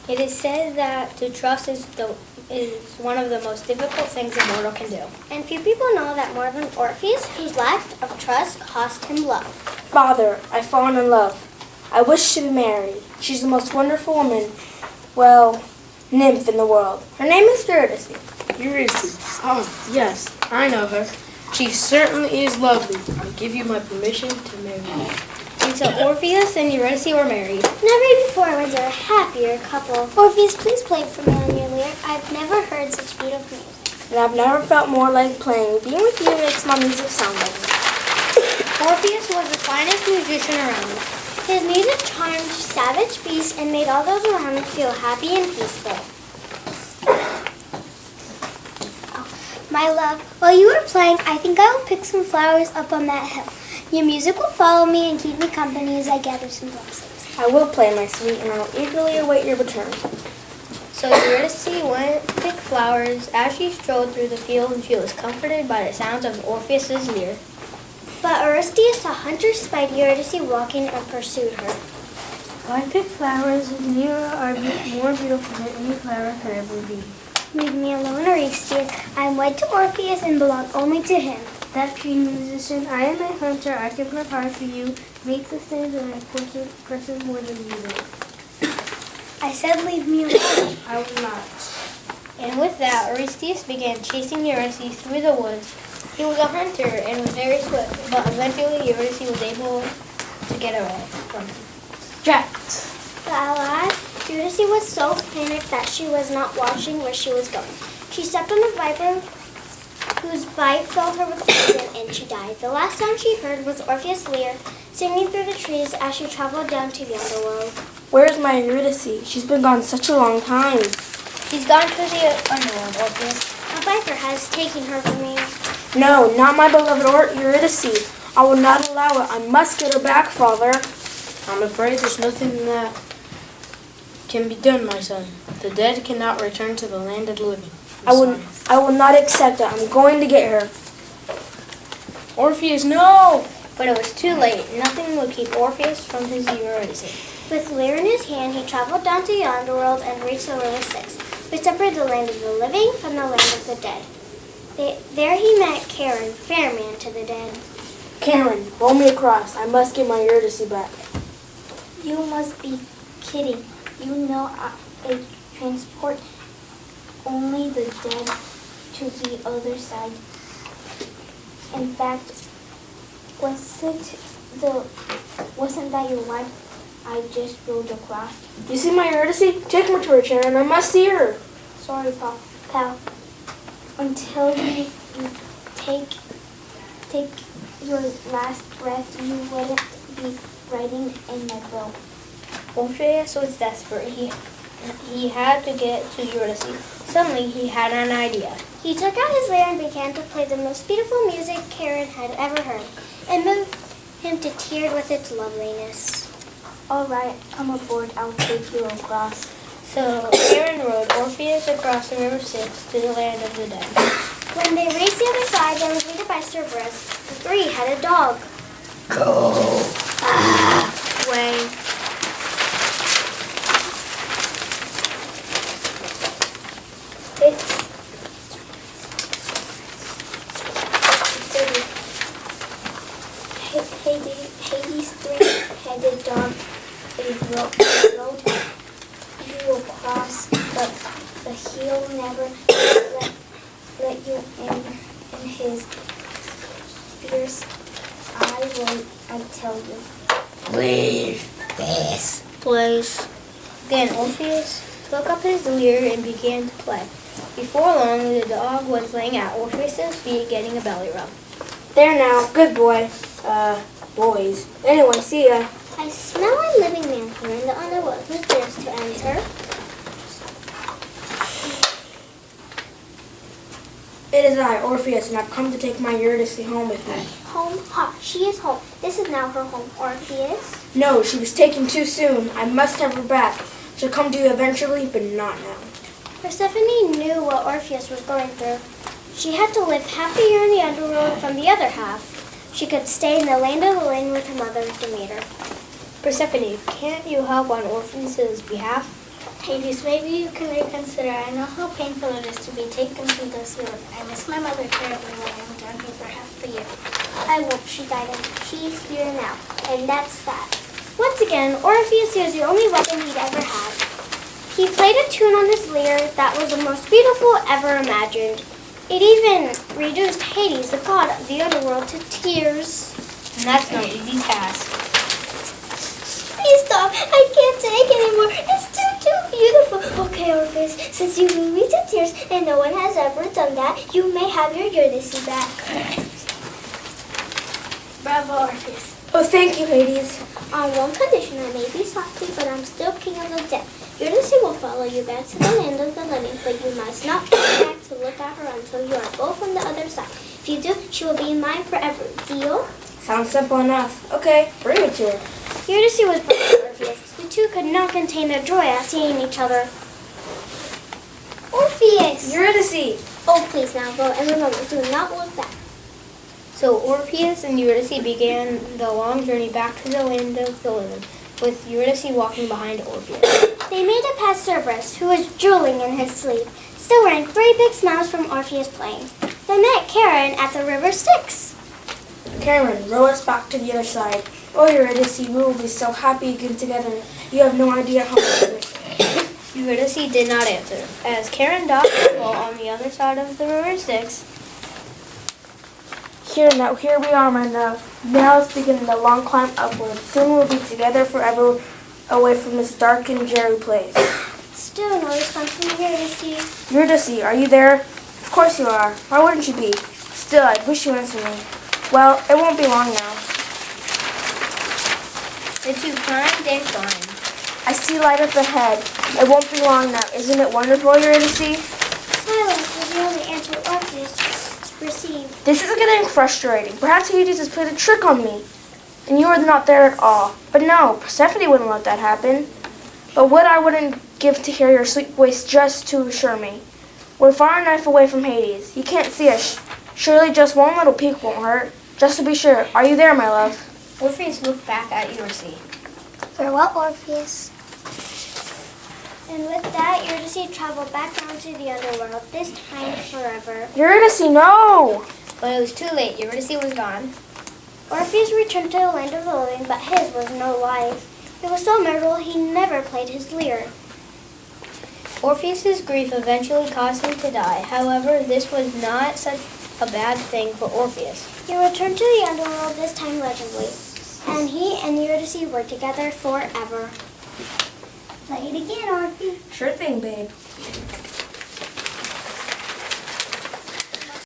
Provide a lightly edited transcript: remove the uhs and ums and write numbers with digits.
It is said that to trust is one of the most difficult things a mortal can do. And few people know that more than Orpheus, whose lack of trust cost him love. Father, I've fallen in love. I wish to be married. She's the most wonderful woman, well, nymph in the world. Her name is Eurydice. Eurydice. Oh, yes, I know her. She certainly is lovely. I give you my permission to marry her. And so Orpheus and Eurydice were married. Never before was there a happier couple. Orpheus, please play for me on your lyre. I've never heard such beautiful music. And I've never felt more like playing. Being with you makes my music sound better. Orpheus was the finest musician around. His music charmed savage beasts and made all those around him feel happy and peaceful. My love, while you are playing, I think I will pick some flowers up on that hill. Your music will follow me and keep me company as I gather some blossoms. I will play, my sweet, and I'll eagerly await your return. So Eurydice went to pick flowers. As she strolled through the field, she was comforted by the sounds of Orpheus's lyre. But Orestes, a hunter, spied Eurydice walking and pursued her. I pick flowers and you are more beautiful than any flower could ever be. Leave me alone, Orestes. I am wed to Orpheus and belong only to him. That keen musician, I am a hunter, I give my heart to you. Make the things that I person more than you do. I said leave me alone. I will not. And with that, Orestes began chasing Eurydice through the woods. He was a hunter and was very swift, but eventually Eurydice was able to get away from him. Trapped. But alas, Eurydice was so panicked that she was not watching where she was going. She stepped on a viper whose bite filled her with poison, and she died. The last sound she heard was Orpheus' lyre singing through the trees as she traveled down to the underworld. Where's my Eurydice? She's been gone such a long time. She's gone to the underworld, Orpheus. A viper has taken her from me. No, not my beloved Eurydice. I will not allow it. I must get her back, Father. I'm afraid there's nothing that can be done, my son. The dead cannot return to the land of the living. I will not accept it. I'm going to get her. Orpheus, no! But it was too late. Nothing would keep Orpheus from his Eurydice. With lyre in his hand, he traveled down to the underworld and reached the river Styx, which separated the land of the living from the land of the dead. There he met Charon, fair man to the dead. Karen, roll me across. I must get my Eurydice back. You must be kidding. You know I transport only the dead to the other side. In fact, wasn't that your wife I just rode across? You see my Eurydice? Take me to her, Karen. I must see her. Sorry, pal. Until you take your last breath, you wouldn't be riding in my boat. Orpheus was desperate. He had to get to Eurydice. Suddenly, he had an idea. He took out his lyre and began to play the most beautiful music Charon had ever heard. It moved him to tears with its loveliness. All right, come aboard. I'll take you across. So Charon rode Orpheus across the river Styx to the land of the dead. When they reached the other side, they were greeted by Cerberus. The three had a dog. Go! Way. Hades' three-headed dog rode you across, but he'll never let you in his fierce eye, will I tell you. Leave this Place. Then Orpheus took up his lyre and began to play. Before long, the dog was laying at Orpheus' feet getting a belly rub. There now. Good boy. Boys. Anyway, see ya. I smell a living man here in the underworld. Who dares to enter? It is I, Orpheus, and I've come to take my Eurydice home with me. Home? Ha! She is home. This is now her home. Orpheus? No, she was taken too soon. I must have her back. She'll come to you eventually, but not now. Persephone knew what Orpheus was going through. She had to live half a year in the underworld from the other half. She could stay in the land of the living with her mother, Demeter. Persephone, can't you help on Orpheus' behalf? Hades, maybe you can reconsider. I know how painful it is to be taken from this world. I miss my mother terribly when I'm down here for half the year. I won't. She died and she's here now. And that's that. Once again, Orpheus used the only weapon he'd ever had. He played a tune on his lyre that was the most beautiful ever imagined. It even reduced Hades, the god of the underworld, to tears. And that's no easy task. Please stop. I can't take anymore. It's too beautiful. Okay, Orpheus, since you moved me to tears and no one has ever done that, you may have your Eurydice back. Bravo, Orpheus. Oh, thank you, Hades. On one condition, I may be softly, but I'm still king of the dead. Eurydice will follow you back to the land of the living, but you must not come back to look at her until you are both on the other side. If you do, she will be mine forever. Deal? Sounds simple enough. Okay, bring it to her. Eurydice was proud of Orpheus. The two could not contain their joy at seeing each other. Orpheus! Eurydice! Oh, please now go, and remember, do not look back. So Orpheus and Eurydice began the long journey back to the land of the living, with Eurydice walking behind Orpheus. They made it past Cerberus, who was drooling in his sleep, still wearing 3 big smiles from Orpheus playing. They met Charon at the river Styx. Cameron, row us back to the other side. Oh, Eurydice, we will be so happy again together. You have no idea how much I wish. Eurydice did not answer. As Charon docked the boat on the other side of the river Styx, Here we are, my love. Now let's begin the long climb upward. Soon we'll be together forever, away from this dark and dreary place. Still no response from Eurydice. Eurydice, are you there? Of course you are. Why wouldn't you be? Still, I wish you answered me. Well, it won't be long now. the two climbed and climbed. I see light up ahead. It won't be long now. Isn't it wonderful, Eurydice? Silence was the only answer Orpheus received. This is getting frustrating. Perhaps Hades has played a trick on me, and you are not there at all. But no, Persephone wouldn't let that happen. But what I wouldn't give to hear your sweet voice just to assure me. We're far enough away from Hades. You can't see us. Surely just one little peek won't hurt. Just to be sure. Are you there, my love? Orpheus looked back at Eurydice. Farewell, Orpheus. And with that, Eurydice traveled back down to the underworld, this time forever. Eurydice, no! But it was too late. Eurydice was gone. Orpheus returned to the land of the living, but his was no life. It was so miserable he never played his lyre. Orpheus's grief eventually caused him to die. However, this was not such a bad thing for Orpheus. He returned to the underworld, this time legibly, and he and Eurydice were together forever. Play it again, Orpheus. Sure thing, babe.